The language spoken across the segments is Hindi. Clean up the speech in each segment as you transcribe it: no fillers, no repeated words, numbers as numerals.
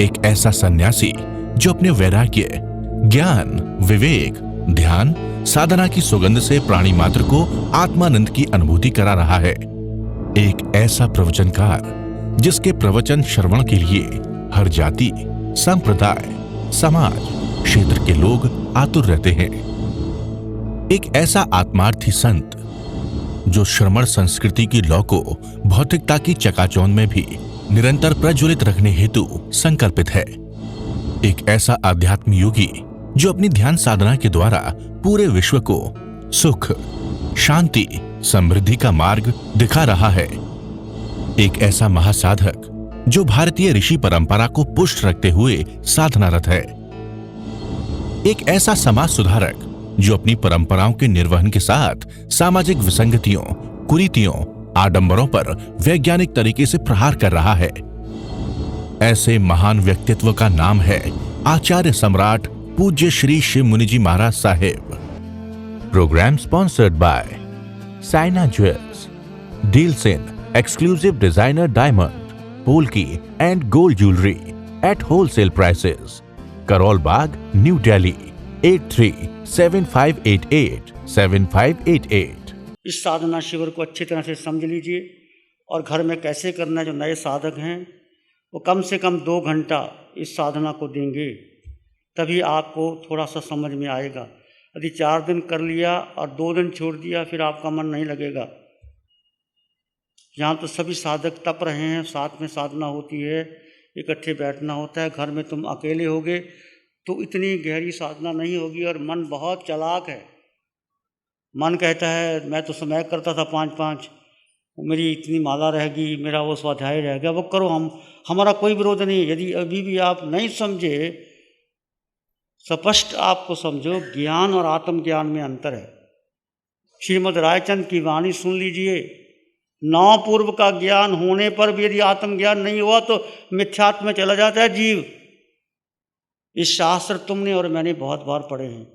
एक ऐसा सन्यासी जो अपने वैराग्य, ज्ञान, विवेक, ध्यान, साधना की सुगंध से प्राणी मात्र को आत्मानंद की अनुभूति करा रहा है। एक ऐसा प्रवचनकार जिसके प्रवचन श्रवण के लिए हर जाति, संप्रदाय, समाज, क्षेत्र के लोग आतुर रहते हैं। एक ऐसा आत्मार्थी संत जो श्रमण संस्कृति की लौ को भौतिकता की चकाचौंध में भी निरंतर प्रज्वलित रखने हेतु संकल्पित है। एक ऐसा आध्यात्म योगी जो अपनी ध्यान साधना के द्वारा पूरे विश्व को सुख, शांति, समृद्धि का मार्ग दिखा रहा है। एक ऐसा महासाधक जो भारतीय ऋषि परंपरा को पुष्ट रखते हुए साधनारत है। एक ऐसा समाज सुधारक जो अपनी परंपराओं के निर्वहन के साथ सामाजिक विसंगतियों, कुरीतियों, आडंबरों पर वैज्ञानिक तरीके से प्रहार कर रहा है। ऐसे महान व्यक्तित्व का नाम है आचार्य सम्राट पूज्य Shri Shiv Muni ji Maharaj Saheb. Program sponsored by Saina jewels, deals in exclusive designer diamond, polki and gold jewelry at wholesale prices. Karol Bagh, New Delhi, 8375887588। इस साधना शिविर को अच्छी तरह से समझ लीजिए और घर में कैसे करना है। जो नए साधक हैं वो कम से कम 2 घंटा इस साधना को देंगे, तभी आपको थोड़ा सा समझ में आएगा। यदि 4 दिन कर लिया और 2 दिन छोड़ दिया फिर आपका मन नहीं लगेगा। यहाँ तो सभी साधक तप रहे हैं, साथ में साधना होती है, इकट्ठे बैठना होता है। घर में तुम अकेले होगे तो इतनी गहरी साधना नहीं होगी और मन बहुत चालाक है। मन कहता है मैं तो समय करता था 5-5, मेरी इतनी माला रहेगी, मेरा वो स्वाध्याय रह गया, वो करो, हमारा कोई विरोध नहीं। यदि अभी भी आप नहीं समझे, स्पष्ट आपको समझो, ज्ञान और आत्मज्ञान में अंतर है। श्रीमद् रायचंद की वाणी सुन लीजिए। 9 पूर्व का ज्ञान होने पर भी यदि आत्मज्ञान नहीं हुआ तो मिथ्यात्व में चला जाता है जीव। इस शास्त्र तुमने और मैंने बहुत बार पढ़े हैं।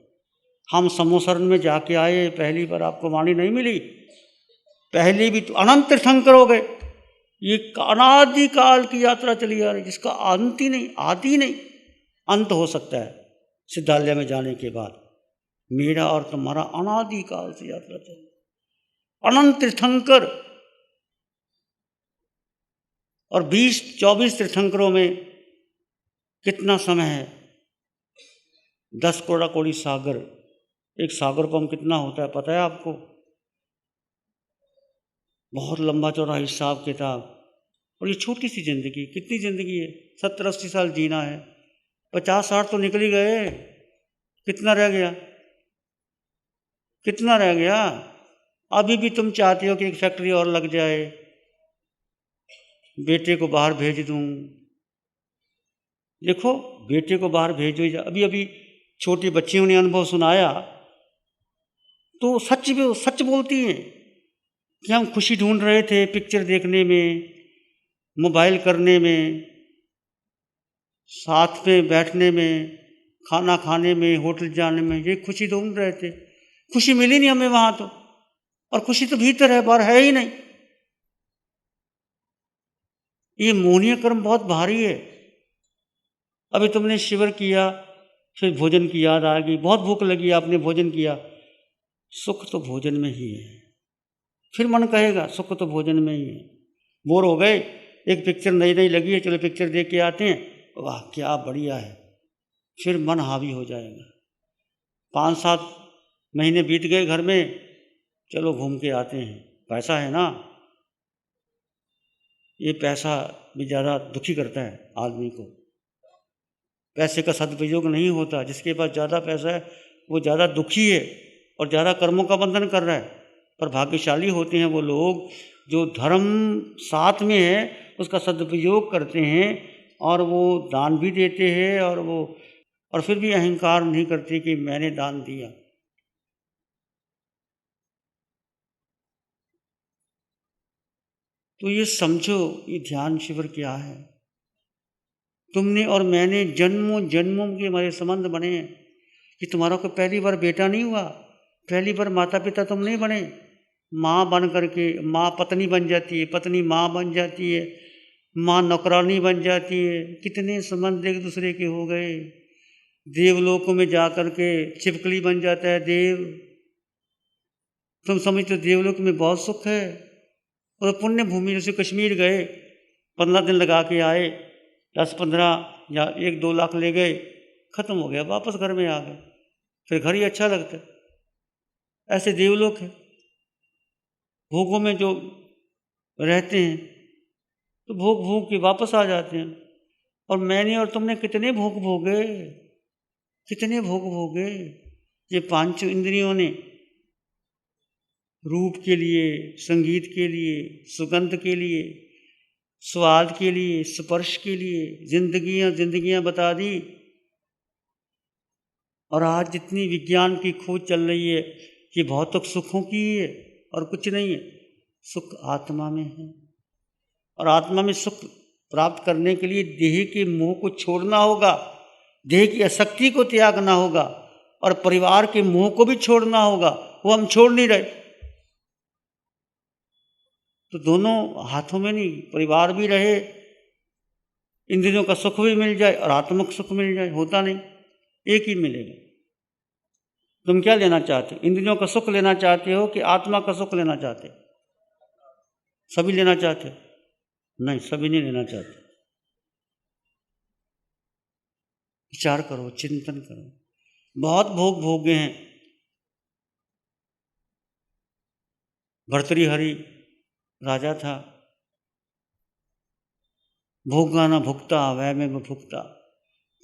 हम समूसरण में जाके आए, पहली बार आपको वाणी नहीं मिली, पहली भी तो अनंत तीर्थंकर हो गए। ये अनादि काल की यात्रा चली आ रही, जिसका अंत ही नहीं, आदि नहीं, अंत हो सकता है सिद्धालय में जाने के बाद। मेरा और तुम्हारा अनादि काल से यात्रा चल, अनंत तीर्थंकर। और 20-24 तीर्थंकरों में कितना समय है? 10 कोड़ा सागर। एक सागरोपम कितना होता है पता है आपको? बहुत लंबा चौड़ा हिसाब किताब। और ये छोटी सी जिंदगी, कितनी जिंदगी है? 70-80 साल जीना है, 50-60 तो निकल ही गए। कितना रह गया? कितना रह गया? अभी भी तुम चाहते हो कि एक फैक्ट्री और लग जाए, बेटे को बाहर भेज दूं। देखो, बेटे को बाहर भेजो। अभी छोटी बच्चियों ने अनुभव सुनाया तो सच बोलती हैं कि हम खुशी ढूंढ रहे थे पिक्चर देखने में, मोबाइल करने में, साथ में बैठने में, खाना खाने में, होटल जाने में, ये खुशी ढूंढ रहे थे। खुशी मिली नहीं हमें वहाँ तो, और खुशी तो भीतर है, बाहर है ही नहीं। ये मोहनीय कर्म बहुत भारी है। अभी तुमने शिविर किया, फिर भोजन की याद आ गई, बहुत भूख लगी, आपने भोजन किया। सुख तो भोजन में ही है। फिर मन कहेगा सुख तो भोजन में ही है। बोर हो गए, एक पिक्चर नई लगी है, चलो पिक्चर देख के आते हैं, वाह क्या बढ़िया है, फिर मन हावी हो जाएगा। 5-7 महीने बीत गए घर में, चलो घूम के आते हैं, पैसा है ना। ये पैसा भी ज़्यादा दुखी करता है आदमी को। पैसे का सदुपयोग नहीं होता। जिसके पास ज़्यादा पैसा है वो ज़्यादा दुखी है और ज़्यादा कर्मों का बंधन कर रहा है। पर भाग्यशाली होते हैं वो लोग जो धर्म साथ में है, उसका सदुपयोग करते हैं और वो दान भी देते हैं, और फिर भी अहंकार नहीं करते कि मैंने दान दिया। तो ये समझो, ये ध्यान शिविर क्या है। तुमने और मैंने जन्मों जन्मों के हमारे संबंध बने हैं कि तुम्हारा कोई पहली बार बेटा नहीं हुआ, पहली बार माता पिता तुम नहीं बने। माँ बन करके, माँ पत्नी बन जाती है, पत्नी माँ बन जाती है, माँ नौकरानी बन जाती है, कितने संबंध एक दूसरे के हो गए। देवलोकों में जाकर के छिपकली बन जाता है देव। तुम समझते हो देवलोक में बहुत सुख है। और पुण्य भूमि जैसे कश्मीर गए, 15 दिन लगा के आए, 10-15 या 1-2 लाख ले गए, खत्म हो गया, वापस घर में आ गए, फिर घर ही अच्छा लगता है। ऐसे देवलोक है। भोगों में जो रहते हैं तो भोग भोग के वापस आ जाते हैं। और मैंने और तुमने कितने भोग भोगे, कितने भोग भोगे। ये 5 इंद्रियों ने रूप के लिए, संगीत के लिए, सुगंध के लिए, स्वाद के लिए, स्पर्श के लिए जिंदगियां बता दी। और आज जितनी विज्ञान की खोज चल रही है कि भौतिक सुखों की है और कुछ नहीं है, सुख आत्मा में है। और आत्मा में सुख प्राप्त करने के लिए देह के मोह को छोड़ना होगा, देह की आसक्ति को त्यागना होगा, और परिवार के मोह को भी छोड़ना होगा। वो हम छोड़ नहीं रहे। तो दोनों हाथों में नहीं, परिवार भी रहे, इंद्रियों का सुख भी मिल जाए और आत्मिक सुख मिल जाए, होता नहीं, एक ही मिलेगा। तुम क्या लेना चाहते हो? इंद्रियों का सुख लेना चाहते हो कि आत्मा का सुख लेना चाहते हो? सभी लेना चाहते हो? नहीं, सभी नहीं लेना चाहते। विचार करो, चिंतन करो। बहुत भोग भोगे हैं। भर्तृहरि राजा था, भोगा न भुक्ता वै में भुक्ता,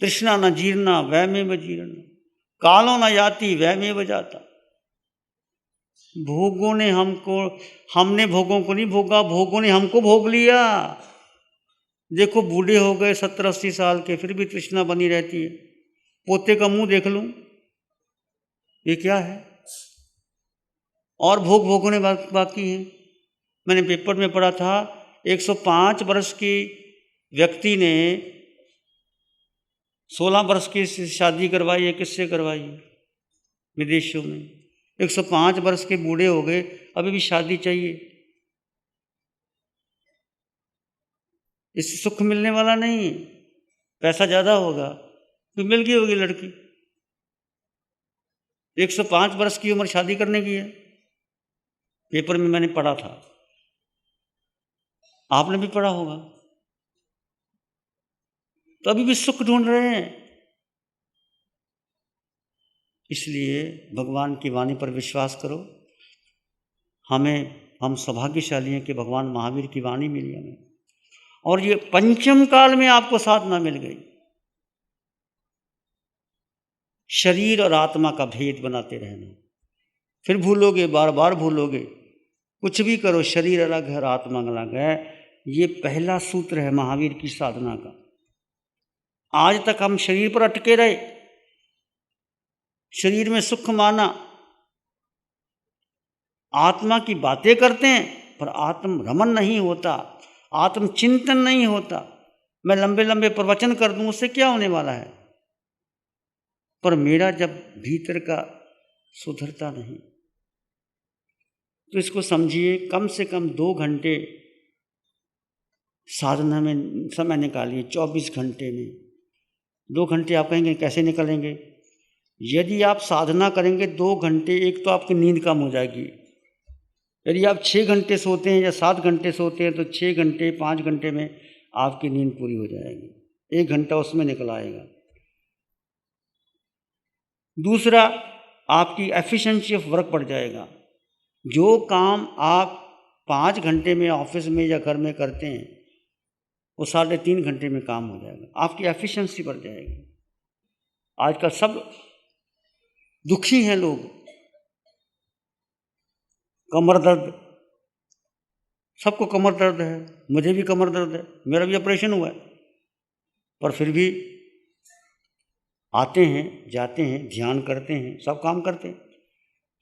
तृष्णा न जीर्णा वै में जीर्ण, कालो न याति वै में जाता। भोगों ने हमने भोगों को नहीं भोगा, भोगों ने हमको भोग लिया। देखो बूढ़े हो गए 70-80 साल के, फिर भी तृष्णा बनी रहती है। पोते का मुंह देख लूं, ये क्या है? और भोग भोगने बाकी हैं। मैंने पेपर में पढ़ा था 105 वर्ष की व्यक्ति ने 16 वर्ष की शादी करवाई है। किससे करवाई है? विदेशों में। 105 वर्ष के बूढ़े हो गए, अभी भी शादी चाहिए। इससे सुख मिलने वाला नहीं है। पैसा ज़्यादा होगा तो मिल गई होगी लड़की। 105 वर्ष की उम्र शादी करने की है, पेपर में मैंने पढ़ा था, आपने भी पढ़ा होगा। तो अभी भी सुख ढूंढ रहे हैं। इसलिए भगवान की वाणी पर विश्वास करो। हम सौभाग्यशाली हैं कि भगवान महावीर की वाणी मिली हमें, और ये पंचम काल में आपको साधना मिल गई। शरीर और आत्मा का भेद बनाते रहना, फिर भूलोगे, बार बार भूलोगे। कुछ भी करो, शरीर अलग है और आत्मा अलग है। ये पहला सूत्र है महावीर की साधना का। आज तक हम शरीर पर अटके रहे, शरीर में सुख माना, आत्मा की बातें करते हैं पर आत्म रमन नहीं होता, आत्म चिंतन नहीं होता। मैं लंबे लंबे प्रवचन कर दूं, उससे क्या होने वाला है? पर मेरा जब भीतर का सुधरता नहीं, तो इसको समझिए, कम से कम 2 घंटे साधना में समय निकालिए। 24 घंटे में 2 घंटे आप कहेंगे कैसे निकलेंगे? यदि आप साधना करेंगे 2 घंटे, एक तो आपकी नींद कम हो जाएगी। यदि आप 6 घंटे सोते हैं या 7 घंटे सोते हैं तो 6 घंटे 5 घंटे में आपकी नींद पूरी हो जाएगी। 1 घंटा उसमें निकल आएगा। दूसरा, आपकी एफिशिएंसी ऑफ वर्क बढ़ जाएगा। जो काम आप 5 घंटे में ऑफिस में या घर में करते हैं, वो 3.5 घंटे में काम हो जाएगा। आपकी एफिशिएंसी बढ़ जाएगी। आजकल सब दुखी हैं लोग, कमर दर्द, सबको कमर दर्द है, मुझे भी कमर दर्द है, मेरा भी ऑपरेशन हुआ है, पर फिर भी आते हैं, जाते हैं, ध्यान करते हैं, सब काम करते हैं।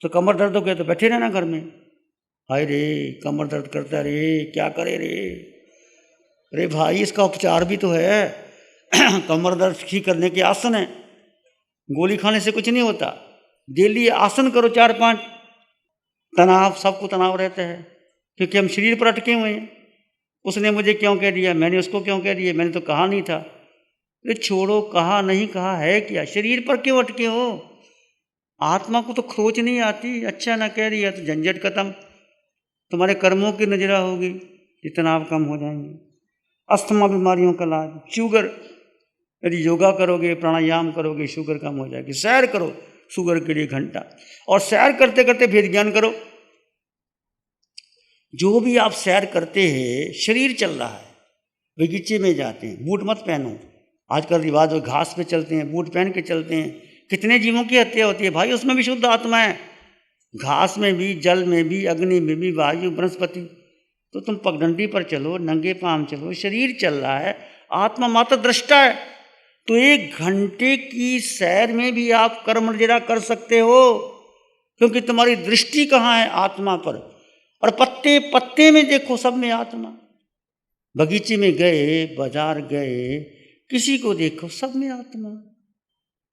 तो कमर दर्द हो गया तो बैठे रहना घर में। हाय रे कमर दर्द करता रे, क्या करे रे? अरे भाई, इसका उपचार भी तो है। कमर दर्द ठीक करने के आसन है, गोली खाने से कुछ नहीं होता। डेली आसन करो 4-5। तनाव, सबको तनाव रहता है क्योंकि हम शरीर पर अटके हुए हैं। उसने मुझे क्यों कह दिया, मैंने उसको क्यों कह दिया, मैंने तो कहा नहीं था। अरे छोड़ो, कहा नहीं कहा है क्या, शरीर पर क्यों अटके हो? आत्मा को तो खोज नहीं आती। अच्छा ना कह रही है तो झंझट खत्म, तुम्हारे कर्मों की नजरा होगी, तनाव कम हो जाएंगे। अस्थमा बीमारियों का इलाज, शुगर, यदि योगा करोगे, प्राणायाम करोगे, शुगर कम हो जाएगी। सैर करो शुगर के लिए घंटा, और सैर करते करते भेद ज्ञान करो। जो भी आप सैर करते हैं, शरीर चल रहा है, बगीचे में जाते हैं, बूट मत पहनो। आजकल रिवाज हो, घास पे चलते हैं, बूट पहन के चलते हैं। कितने जीवों की हत्या होती है भाई, उसमें भी शुद्ध आत्मा है, घास में भी, जल में भी, अग्नि में भी, वायु, वनस्पति। तो तुम पगडंडी पर चलो, नंगे पांव चलो, शरीर चल रहा है, आत्मा मात्र दृष्टा है। तो 1 घंटे की सैर में भी आप कर्म जरा कर सकते हो, क्योंकि तुम्हारी दृष्टि कहाँ है? आत्मा पर। और पत्ते पत्ते में देखो, सब में आत्मा। बगीचे में गए, बाजार गए, किसी को देखो, सब में आत्मा।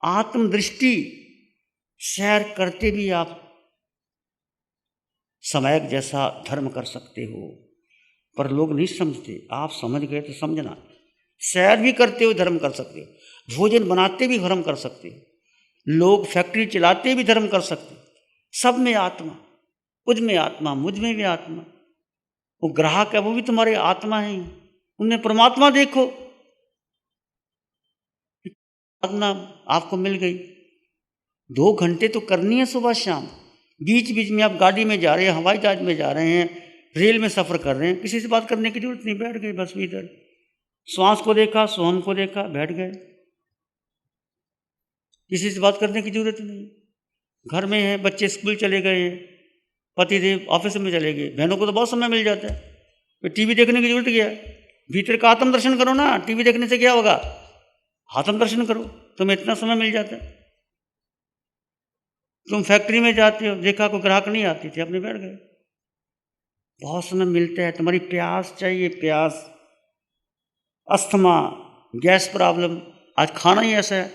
आत्मदृष्टि सैर करते भी आप समयक जैसा धर्म कर सकते हो, पर लोग नहीं समझते। आप समझ गए तो समझना, सैर भी करते हुए धर्म कर सकते हो, भोजन बनाते भी धर्म कर सकते हो, लोग फैक्ट्री चलाते भी धर्म कर सकते हो। सब में आत्मा, मुझ में आत्मा, मुझ में भी आत्मा। वो ग्राहक है, वो भी तुम्हारे आत्मा है, उनमें परमात्मा देखो। आत्मा आपको मिल गई। 2 घंटे तो करनी है सुबह शाम। बीच बीच में आप गाड़ी में जा रहे हैं, हवाई जहाज में जा रहे हैं, रेल में सफ़र कर रहे हैं, किसी से बात करने की जरूरत नहीं, बैठ गए बस इधर। श्वास को देखा, सोहम को देखा, बैठ गए, किसी से बात करने की जरूरत नहीं। घर में है, बच्चे स्कूल चले गए हैं, पतिदेव ऑफिस में चले गए, बहनों को तो बहुत समय मिल जाता है, फिर टीवी देखने की जरूरत क्या है? भीतर का आत्म दर्शन करो ना, टीवी देखने से क्या होगा? आत्म दर्शन करो, तुम्हें इतना समय मिल जाता है। तुम फैक्ट्री में जाते हो, देखा कोई ग्राहक नहीं आती थी, अपने बैठ गए। बहुत समय मिलता है, तुम्हारी प्यास चाहिए, प्यास। अस्थमा, गैस प्रॉब्लम, आज खाना ही ऐसा है,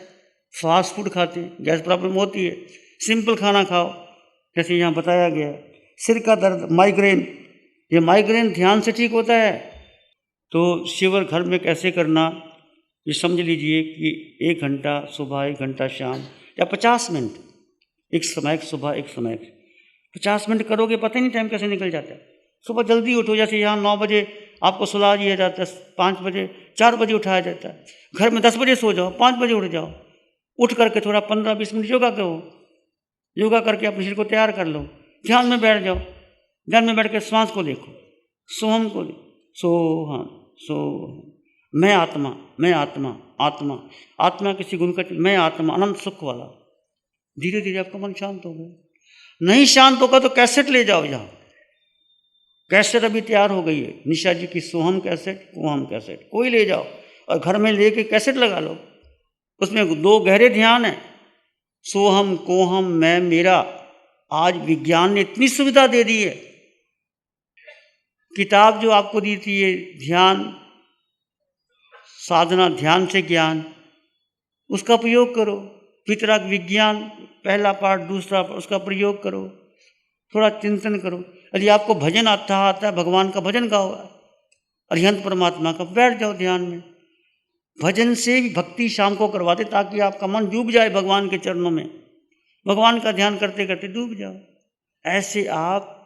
फास्ट फूड खाते हैं, गैस प्रॉब्लम होती है। सिंपल खाना खाओ, जैसे यहाँ बताया गया। सिर का दर्द, माइग्रेन, ये माइग्रेन ध्यान से ठीक होता है। तो शिविर घर में कैसे करना, ये समझ लीजिए कि 1 घंटा सुबह, 1 घंटा शाम, या 50 मिनट, एक समय सुबह, एक समय 50 मिनट करोगे, पता ही नहीं टाइम कैसे निकल जाता है। सुबह जल्दी उठो, जैसे यहाँ 9 बजे आपको सुला दिया जाता है, 5 बजे, 4 बजे उठाया जाता है। घर में 10 बजे सो जाओ, 5 बजे उठ जाओ, उठ करके थोड़ा 15-20 मिनट योगा करो, योगा करके अपने शरीर को तैयार कर लो, ध्यान में बैठ जाओ, ध्यान में बैठ के श्वास को देखो, सोहम को देखो, सोहम सोहम, मैं आत्मा, मैं आत्मा, आत्मा, आत्मा किसी गुण का, मैं आत्मा, अनंत सुख वाला। धीरे धीरे आपका मन शांत होगा। नहीं शांत होगा तो कैसेट ले जाओ, यहाँ कैसेट अभी तैयार हो गई है, निशा जी की सोहम कैसेट, कोहम कैसेट, कोई ले जाओ और घर में लेके कैसेट लगा लो। उसमें 2 गहरे ध्यान है, सोहम, कोहम, मैं, मेरा। आज विज्ञान ने इतनी सुविधा दे दी है, किताब जो आपको दी थी ये ध्यान साधना, ध्यान से ज्ञान, उसका प्रयोग करो। पितराक विज्ञान, पहला पाठ, दूसरा पाठ, उसका प्रयोग करो, थोड़ा चिंतन करो। यदि आपको भजन आता है, भगवान का भजन गाओ, अरिहंत परमात्मा का, बैठ जाओ ध्यान में। भजन से भी भक्ति शाम को करवाते, ताकि आपका मन डूब जाए भगवान के चरणों में, भगवान का ध्यान करते करते डूब जाओ। ऐसे आप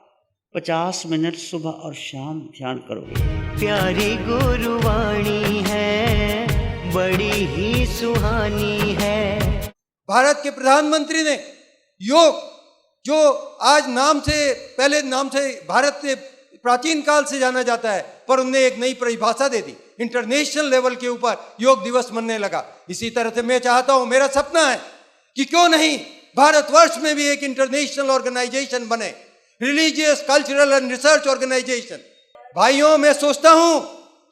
50 मिनट सुबह और शाम ध्यान करोगे। प्यारी गुरुवाणी है, बड़ी ही सुहानी है। भारत के प्रधानमंत्री ने योग, जो आज नाम से, पहले नाम से भारत से प्राचीन काल से जाना जाता है, पर उनने एक नई परिभाषा दे दी, इंटरनेशनल लेवल के ऊपर योग दिवस मनने लगा। इसी तरह से मैं चाहता हूं, मेरा सपना है कि क्यों नहीं भारतवर्ष में भी एक इंटरनेशनल ऑर्गेनाइजेशन बने, religious, cultural and research organisation. भाइयों, मैं सोचता हूं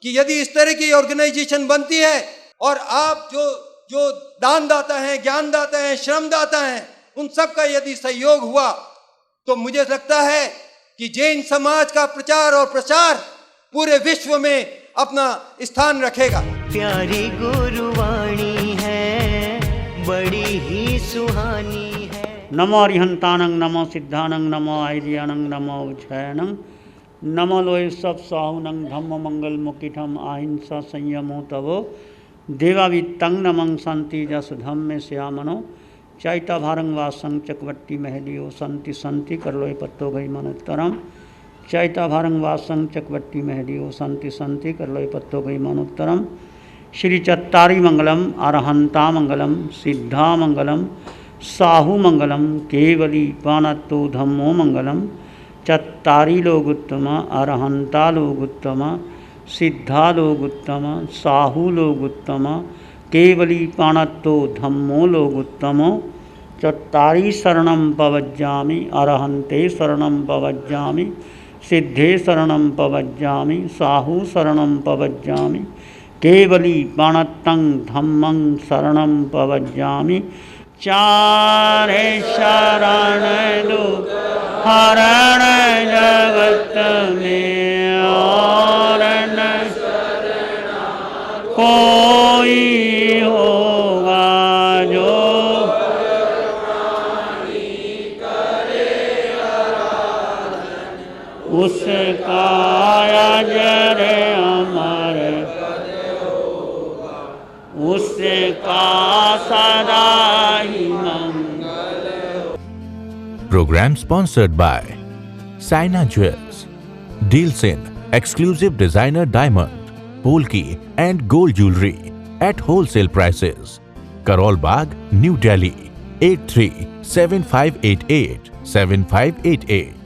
कि यदि इस तरह की ऑर्गेनाइजेशन बनती है और आप जो दानदाता हैं, ज्ञानदाता हैं, श्रमदाता हैं, उन सब का यदि सहयोग हुआ, तो मुझे लगता है कि जैन समाज का प्रचार और प्रसार पूरे विश्व में अपना स्थान रखेगा। प्यारी गुरुवाणी है, बड़ी ही सुहानी है। नमो अरिहंतानंग, नमो सिद्धानंग, नमो आर्यानंग, नमो उज्जयनंग, नमलोय सब साहुनं धम्म मंगल मुकिठम अहिंसा संयमो तवो देवावित्तं नमं संति जस धम्मे श्यामनो चैता भारंग वासं चकवट्टी महलियो संति संति करलोय पत्तो गई मनोत्तरम चैता भारंग वासं चकवट्टी महलियो संति संति करलोय पत्तो गई मनोत्तरम श्री चत्तारी मंगलम अरहंता मंगलम सिद्धा मंगलम साहू मंगलम केवली पानत्तो धम्मो मंगलम चत्तारी लोग उत्तम अरहंता लोग उत्तम सिद्धा लोग उत्तम साहू लोग उत्तम केवली पाणत्तो धम्मो लोग उत्तमो चत्तारी शरणं पवज्जामि अरहंते शरणं पवज्जामि सिद्धे शरणं पवज्जामि साहू शरणं पवज्जामि केवली पाणत्तं धम्मं शरणं पवज्जामि चारे शरण दो हरण जगत में और न कोई होगा जो उसका अजर अमर उसका सदा ही मंगल। Program sponsored by Saina Jewels. Deals in exclusive designer diamond, polki and gold jewelry at wholesale prices. Karol Bagh, New Delhi 837588 7588.